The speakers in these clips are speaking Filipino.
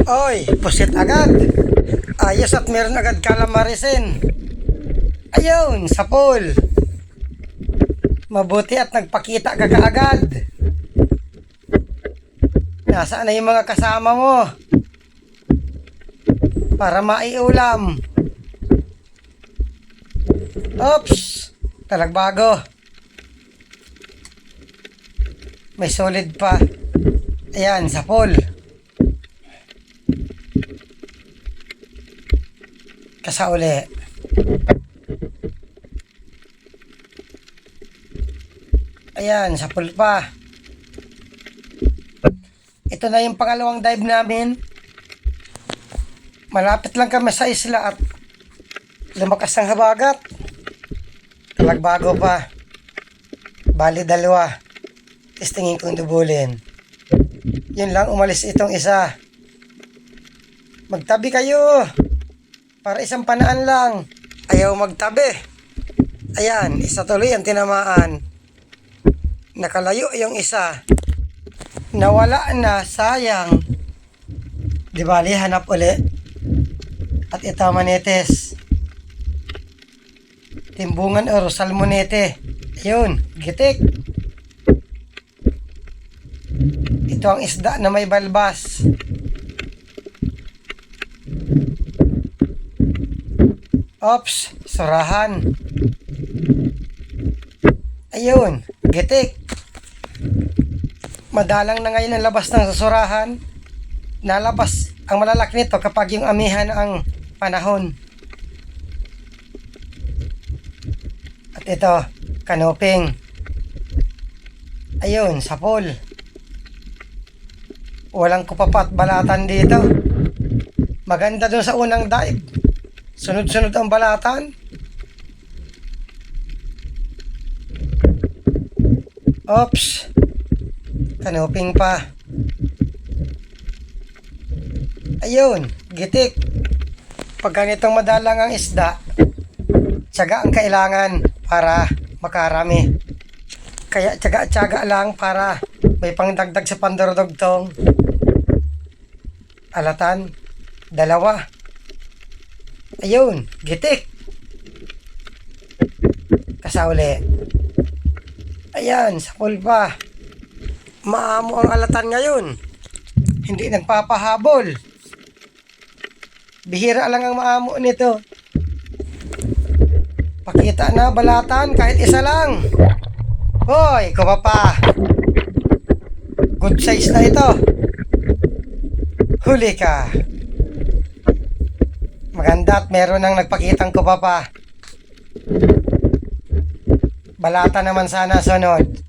Oy, pusit agad. Ayos at meron agad calamarisin. Ayun, sa pool. Mabuti at nagpakita ka kaagad. Nasaan na yung mga kasama mo? Para maiulam. Oops, talagbago. May solid pa. Ayan, sa pool. Kasauli. Ayan, sa pool pa. Ito na yung pangalawang dive namin. Malapit lang kami sa isla at lumakas ang habagat. Talagbago pa. Bali dalawa. Testingin kong dubulin. Yun lang, umalis itong isa. Magtabi kayo. Para isang panaan lang. Ayaw magtabi. Ayan, isa tuloy ang tinamaan. Nakalayo yung isa. Nawala na, sayang. Di bali, hanap uli. At ito manetes. Timbungan o salmonete. Ayun, gitik. Ito ang isda na may balbas. Ops, surahan. Ayun, gitik. Madalang na ngayon ang labas ng sasurahan. Nalabas ang malalaki nito kapag yung amihan ang panahon. At ito, kanoping. Ayun, sa pool. Walang kupapat balatan dito. Maganda dun sa unang dive. Sunod-sunod ang balatan. Oops. Kanoping pa. Ayun, gitik. Pag ganitong madalang ang isda, tiyaga ang kailangan para makarami. Kaya tiyaga-tiyaga lang para may pangdagdag sa pandurudugtong. Alatan, dalawa. Ayun, gitik. Kasauli. Ayan, sa pool pa. Maamo ang alatan ngayon. Hindi nagpapahabol. Bihira lang ang maamo nito. Pakita na balatan kahit isa lang. Hoy, kumapa. Good size na ito. Huli ka. Maganda at meron nang nagpakitang kumapa. Balata naman sana sunod.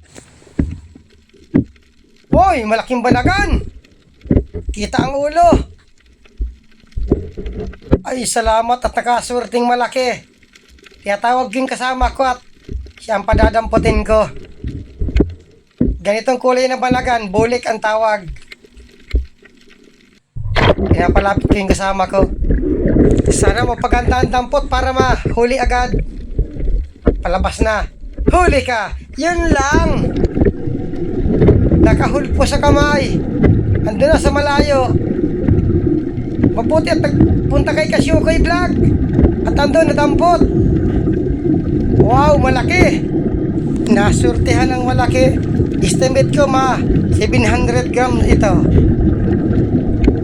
Hoy, malaking balagan. Kita ang ulo. Ay, salamat at nakaswerteng malaki. Tiyatawag yung kasama ko at siya ang padadamputin ko. Ganitong kulay na balagan, bulik ang tawag. Pinapalapit ko yung kasama ko. Sana mapaganda ang dampot para mahuli agad. Palabas na. Huli ka! Yun lang! Nakahulpo sa kamay. Ando na sa malayo. Mabuti at nagpunta kay Kasyukoy Vlog. At ando na dampot. Wow, malaki. Nasurtihan ng malaki. Estimate ko 700 grams ito.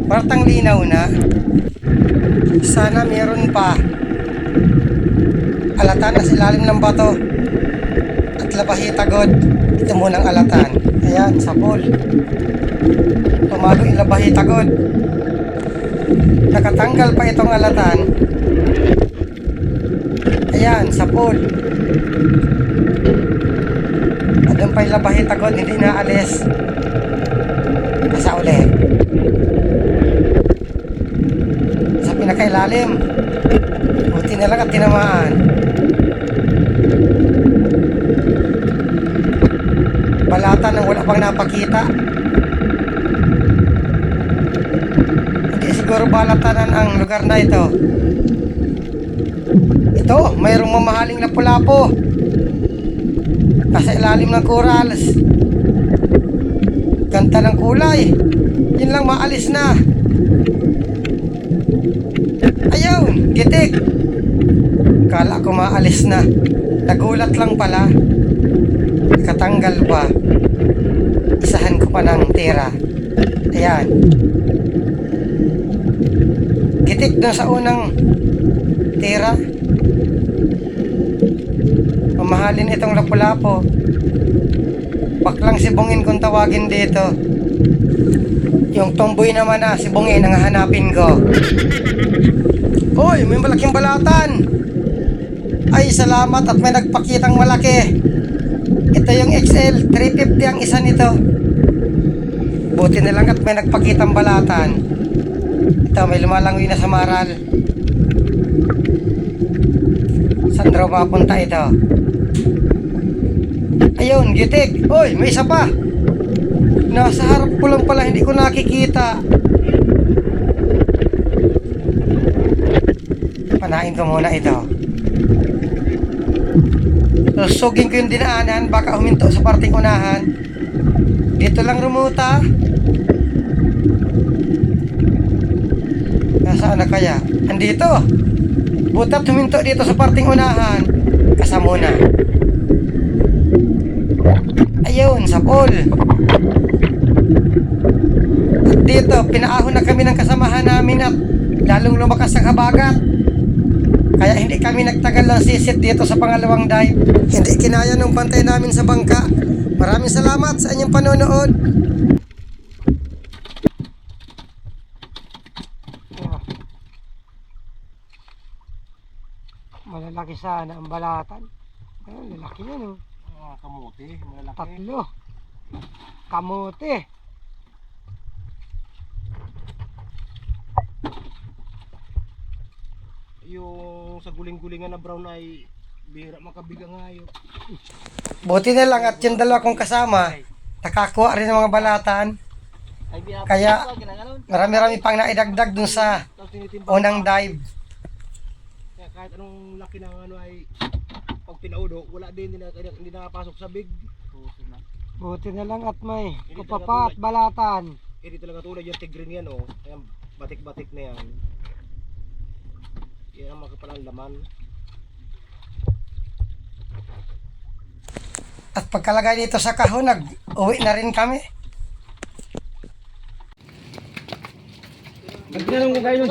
Partang linaw na. Sana meron pa. Alatan na sa ilalim ng bato. At labahitagod. Ito munang alatan. Ayan, sa pool. Tumalo yung labahitagod. Nakatanggal pa itong alatan. Ayan, sa pool. At doon pa yung labahitagod, hindi naalis. Kasa uli. Sa pinakailalim. Buti na lang at tinamaan. Balatan nang wala pang napakita. Hindi siguro balatanan ang lugar na ito. Ito, mayroong mamahaling lapu-lapo. Nasa ilalim ng corals. Ganda ng kulay. Yun lang, maalis na. Ayun, gitik. Kala ko maalis na. Nagulat lang pala. Katanggal pa. Isahan ko pa ng tira. Ayan. Gitik doon sa unang tira. Mamahalin itong lapu-lapo. Baklang sibungin kung tawagin dito. Yung tomboy naman na sibungin ang hahanapin ko. Hoy, may malaking balatan. Ay, salamat at may nagpakitang malaki. Ito yung XL, 350 ang isa nito. Buti na lang at may nagpakitang balatan. Ito, may lumalangoy na sa maral. Saan daw mapunta ito? Ayun, gitik. Hoy, may isa pa. Nasa harap ko lang pala, hindi ko nakikita. Panain ko muna ito. Susugin ko yung dinaanan, baka huminto sa parting unahan. Dito lang rumuta. Nasaan na kaya? Andito. Butat huminto dito sa parting unahan. Kasamuna. Ayun, sa pool. At dito, pinaahon na kami ng kasamahan namin at lalong lumakas ang habagat. Kaya hindi kami nagtagal ng sisit dito sa pangalawang dive. Hindi kinaya ng bantay namin sa bangka. Maraming salamat sa inyong panonood. Malalaki sana ang balatan. Lalaki yan. Kamuti, malaki. Tatlo. Kamote. Yung sa guling-gulingan na brown ay bihira makabiga nga yun. Buti na lang at yung dalawa kong kasama, nakakuha rin ng mga balatan. Kaya marami-rami pang naidagdag dun sa Tapos tinitimbang. unang dive. Kaya kahit anong laki ng ano ay pag pinaudo, wala din, hindi nakapasok sa big. Buti na lang at may kupapa at balatan. Hindi talaga tulad yung tigrin yan oh. Ayan, batik-batik na yan. Yan ang makapalang laman. At pagkalagay dito sa kahon, nag-uwi na rin kami. Pag tinanong ko kayo,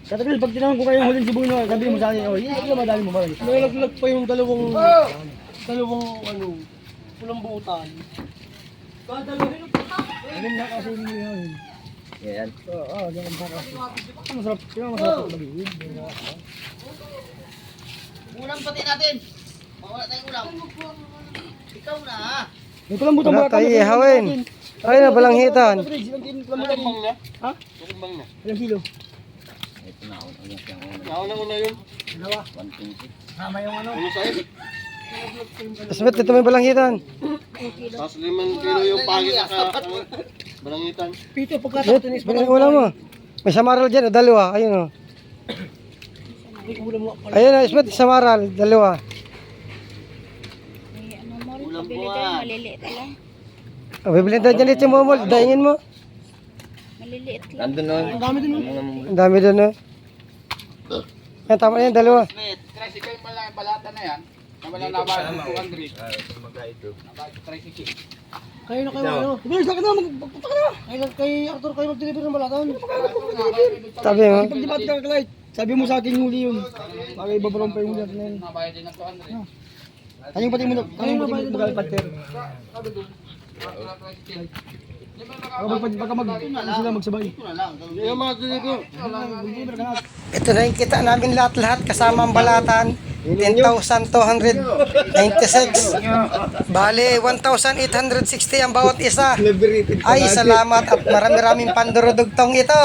Katagal, pag tinanong ko kayo yung huling sibong na, sabi mo sa akin, oh, hindi ka madali mo ba? Nalaglag pa yung dalawang ano, pulang buutan. Ano na kasi mo yun? Yan. Oo, ganun pa kasi. Masarap, masarap mag-iwid. Ulam pati natin. Mawala tayong ulam. Ikaw na ha. May palambutan Wala tayo ihawin. Ay na, balanghitan. Ha? Ilang kilo? Nauna yun. Dalawa. Tama yung ano? Ano sa'yo? Asmet, ito may balanghitan. Tapos 5 kilo yung pangit sa balangitan. Pito, pagkatapos ito Asmet, ang ulam mo. May samaral dyan, dalawa. Ayun o. Ayun o, Asmet, samaral, dalawa. May ano mo rin, pabili tayo, maliliit lang. O, bibili tayo dyan dito mo, daingin mo. Maliliit lang. Ang dami din. Ang dami doon o. Yan, tama na yan, dalawa. Tricycle pala yung balata na yan. Wala na ba yung 200? Tricycle. Kayo na kayo, ano? Bilis na ka na, magpunta ka na. Kay Arthur kayo mag-deliver ng balatan. Tabi mo. Pag-debate ka kalay. Sabi mo sa akin huli yun. Bakit ibabalong pa yung huli natin na yun. Nabayad din ng 200. Kanyang pati mo na, kanyang pati mo na mag-alpater. Baka sila magsabay. Yung mga dito. Mag-deliver ka na. Ito na yung kita namin lahat-lahat kasama ang balatan. 10,296. Bale, 1,860 ang bawat isa. Ay, salamat at marami-raming pandurudugtong ito.